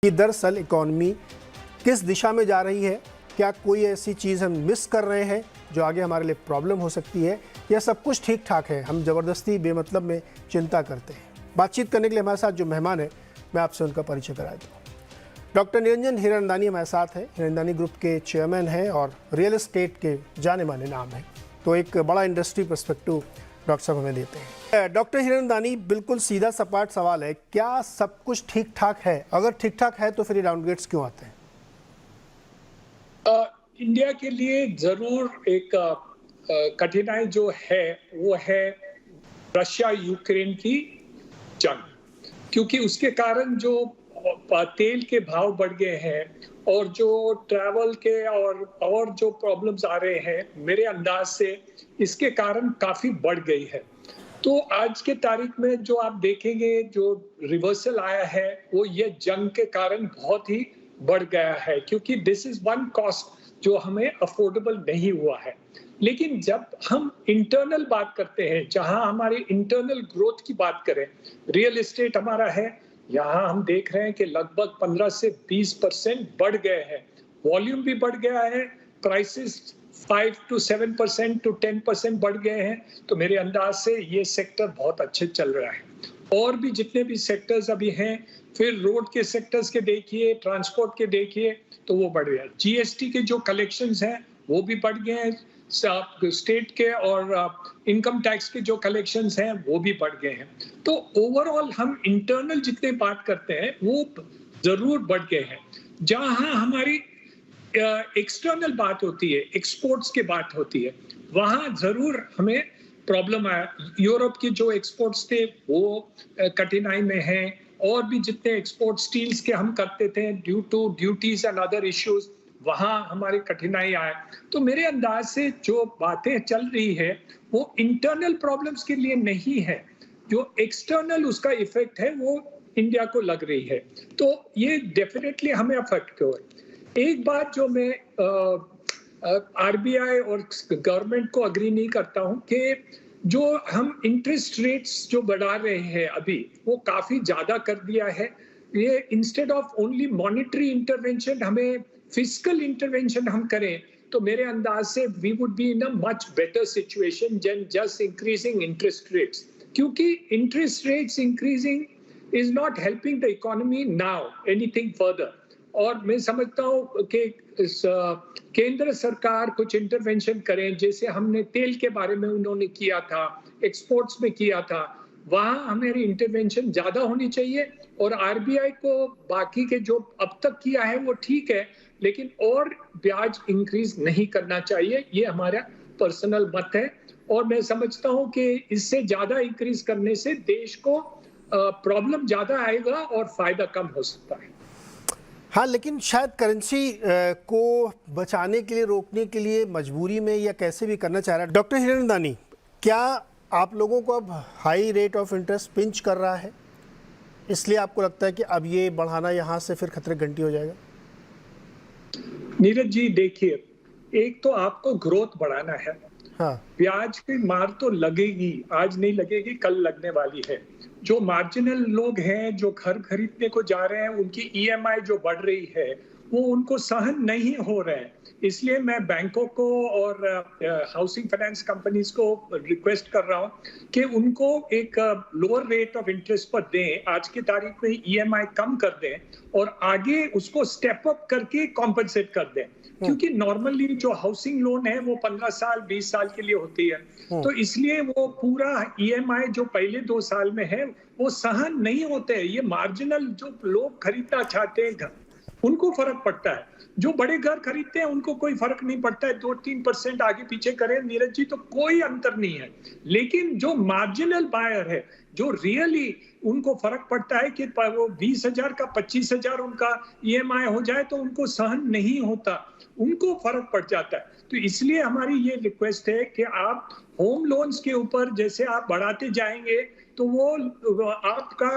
कि दरअसल इकॉनमी किस दिशा में जा रही है, क्या कोई ऐसी चीज़ हम मिस कर रहे हैं जो आगे हमारे लिए प्रॉब्लम हो सकती है, या सब कुछ ठीक ठाक है, हम ज़बरदस्ती बेमतलब में चिंता करते हैं। बातचीत करने के लिए हमारे साथ जो मेहमान है, मैं आपसे उनका परिचय करा दूँ। डॉक्टर निरंजन हिरनदानी हमारे साथ हैं। हिरनदानी ग्रुप के चेयरमैन हैं और रियल एस्टेट के जाने माने नाम हैं, तो एक बड़ा इंडस्ट्री पर्सपेक्टिव डॉक्टर साहब हमें देते हैं। डॉक्टर हिरनदानी, बिल्कुल सीधा सपाट सवाल है, क्या सब कुछ ठीक ठाक है? अगर ठीक ठाक है तो फिर ये डाउनग्रेड्स क्यों आते हैं? इंडिया के लिए जरूर एक कठिनाई जो है वो है रशिया यूक्रेन की जंग, क्योंकि उसके कारण जो तेल के भाव बढ़ गए हैं और जो ट्रैवल के और जो प्रॉब्लम्स आ रहे हैं, मेरे अंदाज से इसके कारण काफी बढ़ गई है। तो आज के तारीख में जो आप देखेंगे, जो रिवर्सल आया है वो ये जंग के कारण बहुत ही बढ़ गया है, क्योंकि दिस इज वन कॉस्ट जो हमें अफोर्डेबल नहीं हुआ है। लेकिन जब हम इंटरनल बात करते हैं, जहां हमारी इंटरनल ग्रोथ की बात करें, रियल एस्टेट हमारा है, यहाँ हम देख रहे हैं कि लगभग 15 से 20% बढ़ गए हैं, वॉल्यूम भी बढ़ गया है, प्राइसेस 5 to 7% to 10% बढ़ गए हैं। तो मेरे अंदाज से ये सेक्टर बहुत अच्छे चल रहा है। और भी जितने भी सेक्टर्स अभी हैं, फिर रोड के सेक्टर्स के देखिए, ट्रांसपोर्ट के देखिए, तो वो बढ़ गया। जीएसटी के जो कलेक्शंस हैं वो भी बढ़ गए हैं, स्टेट के और इनकम टैक्स के जो कलेक्शंस हैं वो भी बढ़ गए हैं। तो ओवरऑल हम इंटरनल जितने बात करते हैं वो जरूर बढ़ गए हैं। जहां हमारी एक्सटर्नल बात होती है, एक्सपोर्ट्स की बात होती है, वहां जरूर हमें प्रॉब्लम आया। यूरोप के जो एक्सपोर्ट्स थे वो कठिनाई में हैं, और भी जितने एक्सपोर्ट स्टील्स के हम करते थे, due to duties and other issues, वहां हमारी कठिनाई आए। तो मेरे अंदाज से जो बातें चल रही है वो इंटरनल प्रॉब्लम्स के लिए नहीं है, जो एक्सटर्नल उसका इफेक्ट है वो इंडिया को लग रही है। तो ये डेफिनेटली हमें अफेक्ट क्यों है। एक बात जो मैं आरबीआई और गवर्नमेंट को अग्री नहीं करता हूं कि जो हम इंटरेस्ट रेट्स जो बढ़ा रहे हैं अभी, वो काफी ज्यादा कर दिया है। ये instead of only monetary intervention, हमें फिस्कल इंटरवेंशन हम करें, तो मेरे अंदाज से we would be in a much better situation than just increasing interest rates, क्योंकि interest rates increasing is not helping the economy now anything further. और मैं समझता हूँ कि केंद्र सरकार कुछ इंटरवेंशन करें, जैसे हमने तेल के बारे में उन्होंने किया था, एक्सपोर्ट्स में किया था, वहां हमारी इंटरवेंशन ज्यादा होनी चाहिए। और आरबीआई को बाकी के जो अब तक किया है वो ठीक है, लेकिन और ब्याज इंक्रीज नहीं करना चाहिए, ये हमारा पर्सनल मत है। और मैं समझता हूँ कि इससे ज्यादा इंक्रीज करने से देश को प्रॉब्लम ज्यादा आएगा और फायदा कम हो सकता है। हाँ, लेकिन शायद करेंसी को बचाने के लिए, रोकने के लिए मजबूरी में या कैसे भी करना चाह रहा है। डॉक्टर हिरनदानी, क्या आप लोगों को अब high rate of interest pinch कर रहा है, इसलिए आपको लगता है कि अब ये बढ़ाना यहाँ से फिर खतरे घंटी हो जाएगा? नीरज जी, देखिए, एक तो आपको ग्रोथ बढ़ाना है। हाँ, ब्याज की मार तो लगेगी, आज नहीं लगेगी, कल लगने वाली है। जो मार्जिनल लोग हैं, जो घर खरीदने को जा रहे हैं, उनकी ईएमआई जो बढ़ रही है वो उनको सहन नहीं हो रहे हैं। इसलिए मैं बैंकों को और हाउसिंग फाइनेंस कंपनीज को रिक्वेस्ट कर रहा हूं कि उनको एक लोअर रेट ऑफ इंटरेस्ट पर दें, आज की तारीख में ईएमआई कम कर दें और आगे उसको स्टेप अप करके कॉम्पनसेट कर दें। क्योंकि नॉर्मली जो हाउसिंग लोन है वो 15 साल 20 साल के लिए होती है, तो इसलिए वो पूरा ईएमआई जो पहले 2 साल में है वो सहन नहीं होते हैं। ये मार्जिनल जो लोग खरीदना चाहते हैं घर, उनको फर्क पड़ता है। जो बड़े घर खरीदते हैं उनको कोई फर्क नहीं पड़ता है, 2-3% आगे पीछे करें नीरज जी तो कोई अंतर नहीं है। लेकिन जो मार्जिनल बायर है, जो रियली उनको फर्क पड़ता है कि वो 20,000 का 25,000 उनका ईएमआई हो जाए तो उनको सहन नहीं होता, उनको फर्क पड़ जाता है। तो इसलिए हमारी ये रिक्वेस्ट है कि आप होम लोन्स के ऊपर जैसे आप बढ़ाते जाएंगे तो वो आपका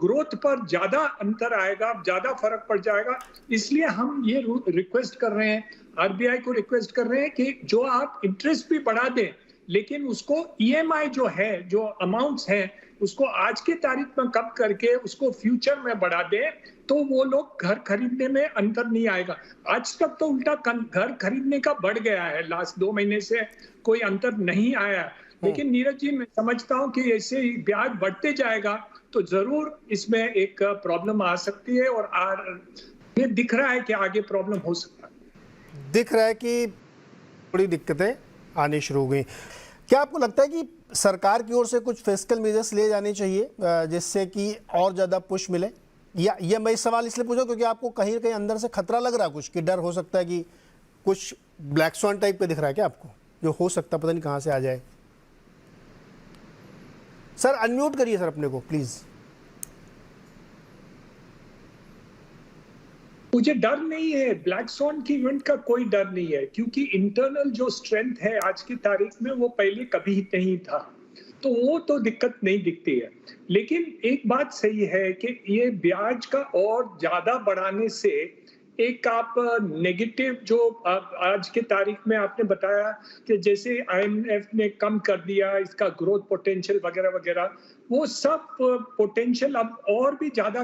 ग्रोथ पर ज्यादा अंतर आएगा, ज्यादा फर्क पड़ जाएगा। इसलिए हम ये रिक्वेस्ट कर रहे हैं, आरबीआई को रिक्वेस्ट कर रहे हैं कि जो आप इंटरेस्ट भी बढ़ा दें, लेकिन उसको ईएमआई जो है, जो अमाउंट्स हैं, उसको आज की तारीख में कम करके उसको फ्यूचर में बढ़ा दें तो वो लोग घर खरीदने में अंतर नहीं आएगा। आज तक तो उल्टा घर खरीदने का बढ़ गया है, लास्ट 2 महीने से कोई अंतर नहीं आया। लेकिन नीरज जी, मैं समझता हूँ कि ऐसे ही ब्याज बढ़ते जाएगा तो जरूर इसमें एक प्रॉब्लम आ सकती है, और ये दिख रहा है कि आगे प्रॉब्लम हो सकता है। दिख रहा है कि बड़ी दिक्कतें आनी शुरू हो गई। क्या आपको लगता है कि सरकार की ओर से कुछ फिस्कल मेजर्स लिए जाने चाहिए जिससे कि और ज़्यादा पुश मिले? या ये मैं इस सवाल इसलिए पूछा क्योंकि आपको कहीं ना कहीं अंदर से खतरा लग रहा है, कुछ कि डर हो सकता है कि कुछ ब्लैक स्वॉन टाइप का दिख रहा है क्या आपको, जो हो सकता पता नहीं कहाँ से आ जाए? सर अनम्यूट करिए सर अपने को प्लीज़। मुझे डर नहीं है, ब्लैक स्वॉन की इवेंट का कोई डर नहीं है, क्योंकि इंटरनल जो स्ट्रेंथ है आज की तारीख में वो पहले कभी नहीं था, तो वो तो दिक्कत नहीं दिखती है। लेकिन एक बात सही है कि ये ब्याज का और ज्यादा बढ़ाने से एक आप नेगेटिव जो आज की तारीख में आपने बताया कि जैसे आईएमएफ ने कम कर दिया इसका ग्रोथ पोटेंशियल वगैरह वगैरह, वो सब पोटेंशियल अब और भी ज्यादा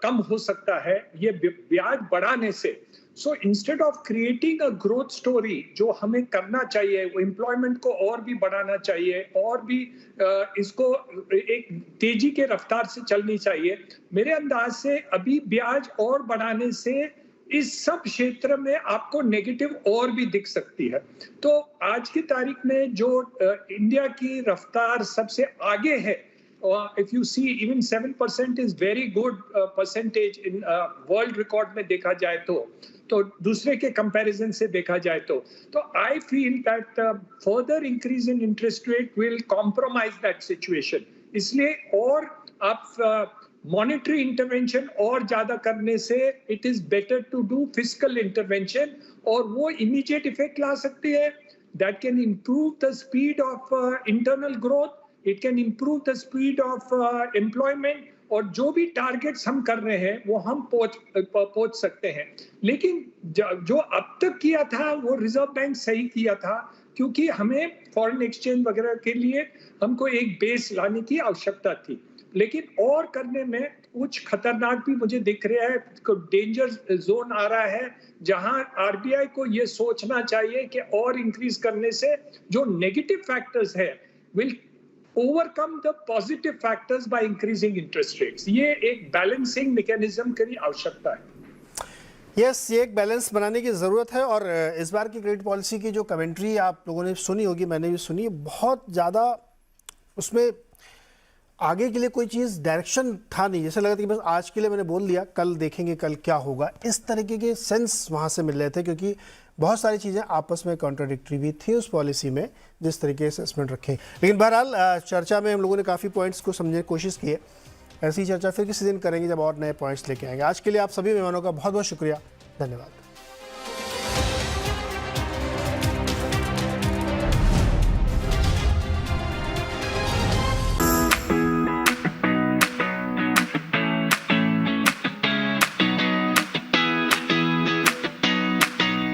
कम हो सकता है ये ब्याज बढ़ाने से। So instead of creating a growth story, जो हमें करना चाहिए वो एम्प्लॉयमेंट को और भी बढ़ाना चाहिए, और भी इसको एक तेजी के रफ्तार से चलनी चाहिए। मेरे अंदाज से अभी ब्याज और बढ़ाने से इस सब क्षेत्र में आपको नेगेटिव और भी दिख सकती है। तो आज की तारीख में जो इंडिया की रफ्तार सबसे आगे है, if you see even 7% is very good percentage in world record में देखा जाए तो दूसरे के कंपैरिजन से देखा जाए तो I feel that further increase in interest rate will compromise that situation। इसलिए और आप मॉनेटरी इंटरवेंशन और ज्यादा करने से it is better to do fiscal intervention, और वो इमीडिएट इफेक्ट ला सकती है। That can improve the speed of internal growth, it can improve the speed of employment, और जो भी टारगेट्स हम कर रहे हैं वो हम पहुंच सकते हैं। लेकिन जो अब तक किया था वो रिजर्व बैंक सही किया था, क्योंकि हमें फॉरेन एक्सचेंज वगैरह के लिए हमको एक बेस लाने की आवश्यकता थी। लेकिन और करने में कुछ खतरनाक भी मुझे दिख रहा है, डेंजर जोन आ रहा है, जहां आरबीआई को ये सोचना चाहिए कि और इंक्रीज करने से जो नेगेटिव फैक्टर्स है will overcome the positive factors by increasing interest rates. ये एक बैलेंसिंग मैकेनिज्म की आवश्यकता है। यस, ये एक बैलेंस बनाने की ज़रूरत है। और इस बार की क्रेडिट पॉलिसी की जो कमेंट्री आप लोगों ने सुनी होगी, मैंने भी सुनी, बहुत ज़्यादा उसमें आगे के लिए कोई चीज़ डायरेक्शन था नहीं। जैसे लगा था कि बस आज के लिए मैंने बोल दिया, कल देखेंगे कल क्या होगा, इस तरीके के सेंस वहाँ से मिल रहे थे, क्योंकि बहुत सारी चीज़ें आपस में कॉन्ट्राडिक्टरी भी थी उस पॉलिसी में जिस तरीके से असेसमेंट रखें। लेकिन बहरहाल चर्चा में हम लोगों ने काफ़ी पॉइंट्स को समझने की कोशिश की है। ऐसी चर्चा फिर किसी दिन करेंगे जब और नए पॉइंट्स लेके आएंगे। आज के लिए आप सभी मेहमानों का बहुत बहुत शुक्रिया, धन्यवाद।